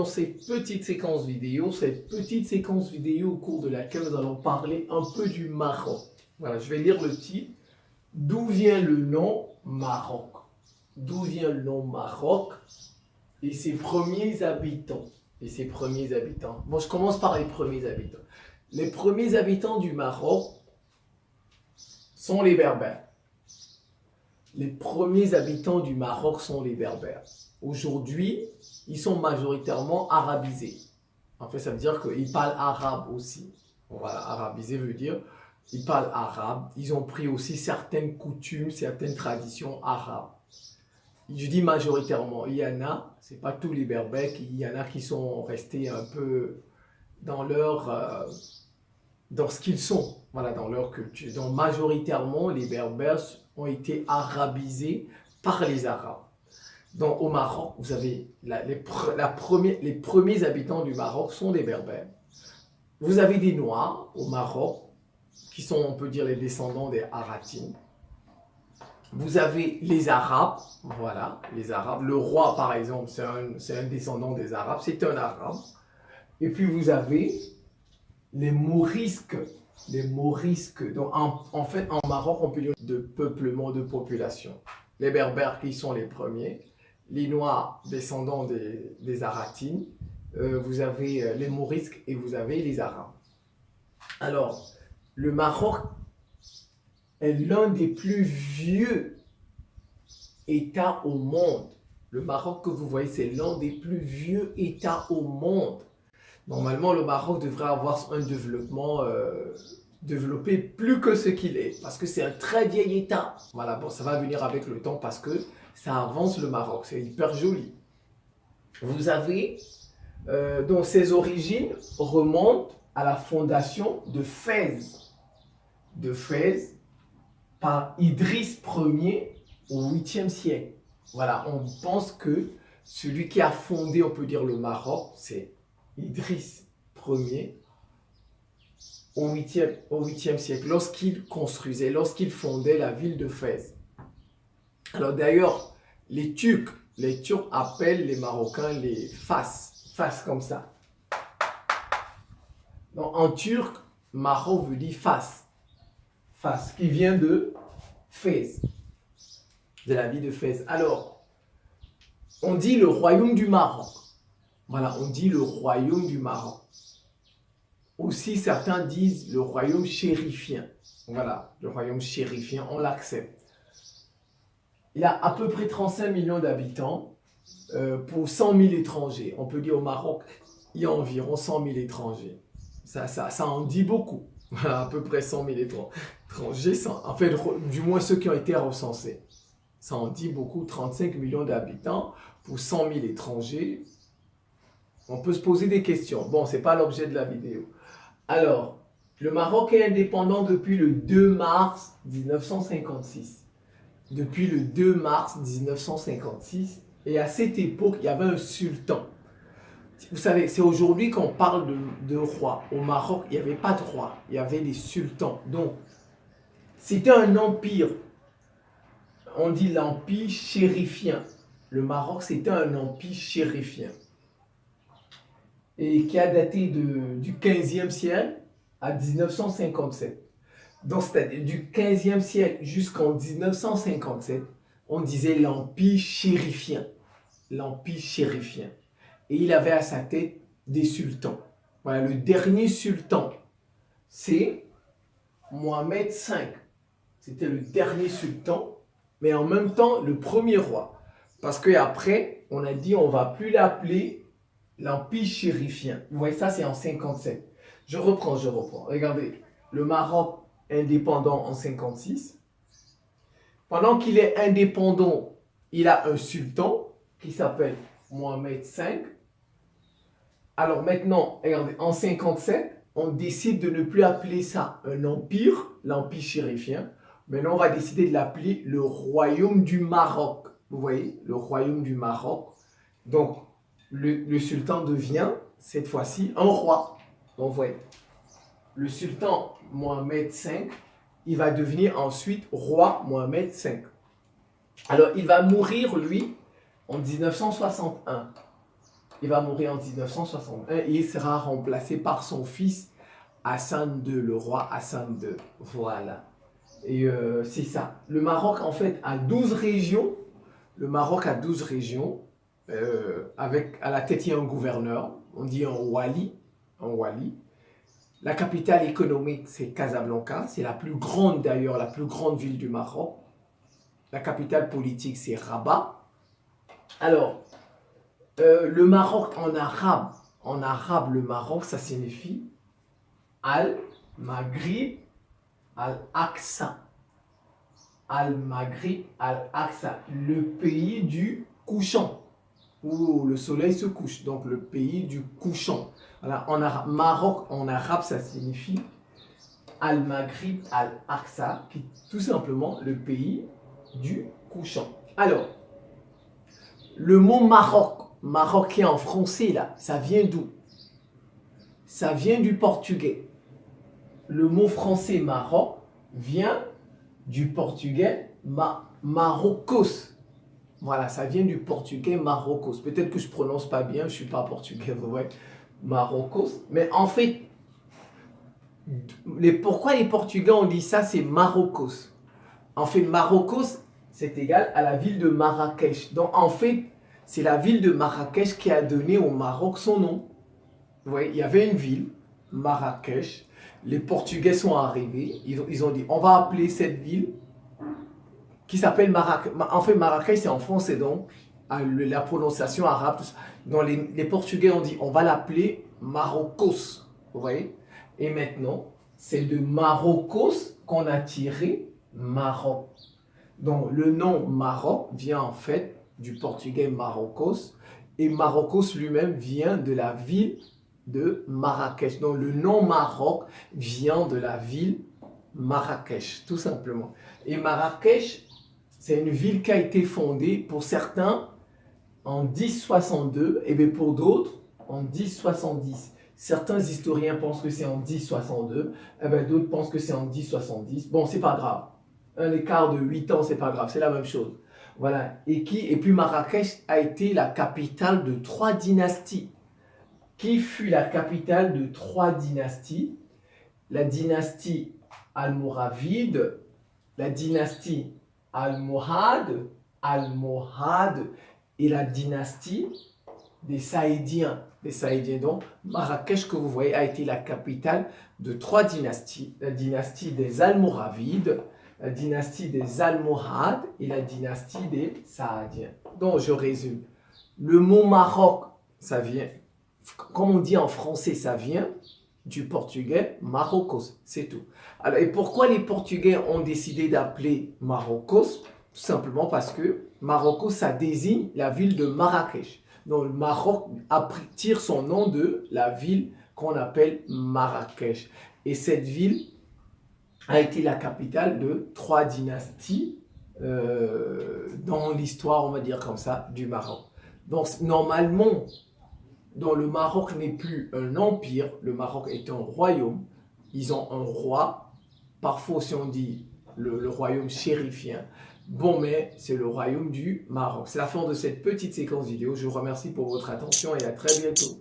dans cette petite séquence vidéo au cours de laquelle nous allons parler un peu du Maroc. Voilà, je vais lire le titre. D'où vient le nom Maroc? D'où vient le nom Maroc et ses premiers habitants? Bon, je commence par les premiers habitants. Les premiers habitants du Maroc sont les Berbères. Les premiers habitants du Maroc sont les Berbères. Aujourd'hui, ils sont majoritairement arabisés. En fait, ça veut dire qu'ils parlent arabe aussi. Voilà, arabisé veut dire ils parlent arabe. Ils ont pris aussi certaines coutumes, certaines traditions arabes. Je dis majoritairement, il y en a, c'est pas tous les Berbères, il y en a qui sont restés un peu dans leur, dans ce qu'ils sont, voilà, dans leur culture. Donc majoritairement, les Berbères ont été arabisés par les Arabes. Donc au Maroc, vous avez les premiers habitants du Maroc sont des Berbères. Vous avez des Noirs au Maroc, qui sont, on peut dire, les descendants des Haratines. Vous avez les Arabes, voilà, les Arabes. Le roi, par exemple, c'est un descendant des Arabes, c'est un Arabe. Et puis vous avez les Mourisques. Les Mourisques. Donc, en fait, en Maroc, on peut dire de peuplement de population. Les Berbères qui sont les premiers, les Noirs descendants des Haratines, vous avez les Mourisques et vous avez les Arabes. Alors, le Maroc est l'un des plus vieux États au monde. Le Maroc que vous voyez, c'est l'un des plus vieux États au monde. Normalement, le Maroc devrait avoir un développement développé plus que ce qu'il est, parce que c'est un très vieil État. Voilà, bon, ça va venir avec le temps parce que ça avance le Maroc, c'est hyper joli. Vous avez, donc ses origines remontent à la fondation de Fès. Par Idriss Ier au 8e siècle. Voilà, on pense que celui qui a fondé, on peut dire, le Maroc, c'est Idriss Ier au 8e siècle, lorsqu'il construisait, lorsqu'il fondait la ville de Fès. Alors d'ailleurs, les Turcs appellent les Marocains les Fas comme ça. Donc, en turc, Maroc veut dire Fas, qui vient de Fès, de la ville de Fès. Alors, on dit le royaume du Maroc. Voilà, on dit le royaume du Maroc. Aussi, certains disent le royaume chérifien. Voilà, le royaume chérifien, on l'accepte. Il y a à peu près 35 millions d'habitants pour 100 000 étrangers. On peut dire au Maroc, il y a environ 100 000 étrangers. Ça en dit beaucoup. À peu près 100 000 étrangers, en fait, du moins ceux qui ont été recensés. Ça en dit beaucoup, 35 millions d'habitants pour 100 000 étrangers. On peut se poser des questions. Bon, ce n'est pas l'objet de la vidéo. Alors, le Maroc est indépendant depuis le 2 mars 1956. Depuis le 2 mars 1956. Et à cette époque, il y avait un sultan. Vous savez, c'est aujourd'hui qu'on parle de roi. Au Maroc, il n'y avait pas de roi. Il y avait des sultans. Donc, c'était un empire. On dit l'empire chérifien. Le Maroc, c'était un empire chérifien. Et qui a daté du 15e siècle à 1957. Donc, c'est-à-dire du 15e siècle jusqu'en 1957, on disait l'empire chérifien. L'empire chérifien. Et il avait à sa tête des sultans. Voilà, le dernier sultan, c'est Mohamed V. C'était le dernier sultan, mais en même temps le premier roi. Parce qu'après, on a dit on ne va plus l'appeler l'empire chérifien. Vous voyez, ça c'est en 57. Je reprends. Regardez, le Maroc indépendant en 56. Pendant qu'il est indépendant, il a un sultan qui s'appelle Mohamed V. Alors maintenant, regardez, en 57, on décide de ne plus appeler ça un empire, l'empire chérifien. Maintenant, on va décider de l'appeler le royaume du Maroc. Vous voyez, le royaume du Maroc. Donc, le sultan devient, cette fois-ci, un roi. Donc, vous voyez, le sultan Mohamed V, il va devenir ensuite roi Mohamed V. Alors, il va mourir, lui, en 1961. Il va mourir en 1961 et il sera remplacé par son fils Hassan II, le roi Hassan II. Voilà. Et c'est ça. Le Maroc, en fait, a 12 régions. Le Maroc a 12 régions. Avec à la tête, il y a un gouverneur. On dit un wali. Un wali. La capitale économique, c'est Casablanca. C'est la plus grande, d'ailleurs, la plus grande ville du Maroc. La capitale politique, c'est Rabat. Alors, le Maroc en arabe, le Maroc, ça signifie Al-Maghrib Al-Aqsa. Al-Maghrib Al-Aqsa, le pays du couchant, où le soleil se couche, donc le pays du couchant. Voilà, en arabe, Maroc en arabe, ça signifie Al-Maghrib Al-Aqsa, qui est tout simplement le pays du couchant. Alors, le mot Maroc, marocain en français, là, ça vient d'où? Ça vient du portugais. Le mot français Maroc vient du portugais Marocos. Voilà, ça vient du portugais Marocos. Peut-être que je ne prononce pas bien, je ne suis pas portugais, ouais. Marocos. Mais en fait, pourquoi les Portugais ont dit ça, c'est Marocos. En fait, Marocos, c'est égal à la ville de Marrakech. Donc, en fait, c'est la ville de Marrakech qui a donné au Maroc son nom. Vous voyez, il y avait une ville, Marrakech. Les Portugais sont arrivés. Ils ont dit, on va appeler cette ville qui s'appelle Marrakech. En fait, Marrakech, c'est en français, donc la prononciation arabe. Tout ça. Donc, les Portugais ont dit, on va l'appeler Marocos. Vous voyez? Et maintenant, c'est de Marocos qu'on a tiré Maroc. Donc, le nom Maroc vient en fait du portugais Marocos. Et Marocos lui-même vient de la ville de Marrakech. Donc, le nom Maroc vient de la ville Marrakech, tout simplement. Et Marrakech, c'est une ville qui a été fondée pour certains en 1062 et bien pour d'autres en 1070. Certains historiens pensent que c'est en 1062, et bien d'autres pensent que c'est en 1070. Bon, c'est pas grave. Un écart de 8 ans, c'est pas grave, c'est la même chose. Voilà. Et puis Marrakech a été la capitale de 3 dynasties. Qui fut la capitale de 3 dynasties? La dynastie almoravide, la dynastie almohade et la dynastie des Saïdiens. Donc, Marrakech, que vous voyez, a été la capitale de 3 dynasties. La dynastie des Almoravides, la dynastie des Almohades et la dynastie des Saadiens. Donc, je résume. Le mot Maroc, ça vient, comme on dit en français, ça vient du portugais Marocos, c'est tout. Alors, et pourquoi les Portugais ont décidé d'appeler Marocos? Tout simplement parce que Marocos, ça désigne la ville de Marrakech. Donc, le Maroc tire son nom de la ville qu'on appelle Marrakech. Et cette ville a été la capitale de 3 dynasties dans l'histoire, on va dire comme ça, du Maroc. Donc, normalement, le Maroc n'est plus un empire, le Maroc est un royaume. Ils ont un roi, parfois aussi on dit le royaume chérifien. Bon, mais c'est le royaume du Maroc. C'est la fin de cette petite séquence vidéo. Je vous remercie pour votre attention et à très bientôt.